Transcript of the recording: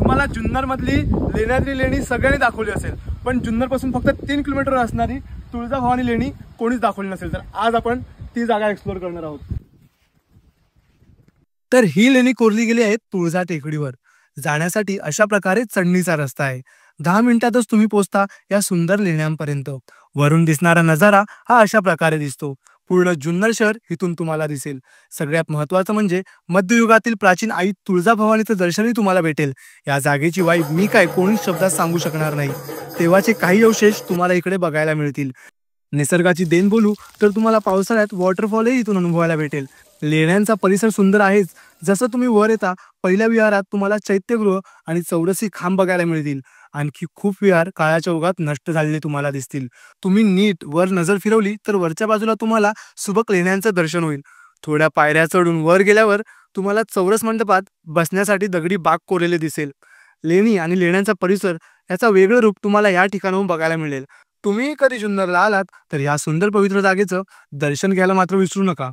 तुम्हाला जुन्नर मधली लेण्याद्री लेणी सगळ्यांनी दाखवली असेल, पण जुन्नर पासून फक्त 3 किलोमीटर असणारी तुळजाभवानी लेणी कोणीच दाखवली नसेल. तर आज आपण ती जागा एक्सप्लोर करणार आहोत. तर ही लेणी कोरली गेली आहे तुळजा टेकडीवर. जाण्यासाठी अशा प्रकारे चढणीचा रस्ता आहे. 10 मिनिटातच तुम्ही पोहोचता या सुंदर लेण्यांपर्यंत. वरून दिसणारा नजारा हा अशा प्रकारे दिसतो. पूर्ण जुन्नर शहर इथून तुम्हाला दिसेल. सगळ्यात महत्त्वाचं म्हणजे मध्ययुगातील प्राचीन आई तुळजाभवानीचं दर्शनही तुम्हाला भेटेल. या जागेची वाईब मी काय कोणीच शब्दात सांगू शकणार नाही. तेव्हाचे काही अवशेष तुम्हाला इकडे बघायला मिळतील. निसर्गाची देण बोलू तर तुम्हाला पावसाळ्यात वॉटरफॉलही इथून अनुभवायला भेटेल. लेण्यांचा परिसर सुंदर आहेच. जसं तुम्ही वर येता पहिल्या विहारात तुम्हाला चैत्यगृह आणि चौरसी खांब बघायला मिळतील. आणखी खूप विहार काळाच्या ओघात नष्ट झालेले तुम्हाला दिसतील. तुम्ही नीट वर नजर फिरवली तर वरच्या बाजूला तुम्हाला सुबक लेण्यांचं दर्शन होईल. थोड्या पायऱ्या चढून वर गेल्यावर तुम्हाला चौरस मंडपात बसण्यासाठी दगडी बाग कोरलेले दिसेल. लेणी आणि लेण्यांचा परिसर याचा वेगळं रूप तुम्हाला या ठिकाणाहून बघायला मिळेल. तुम्ही कधी जुन्नरला आलात तर या सुंदर पवित्र जागेचं दर्शन घ्यायला मात्र विसरू नका.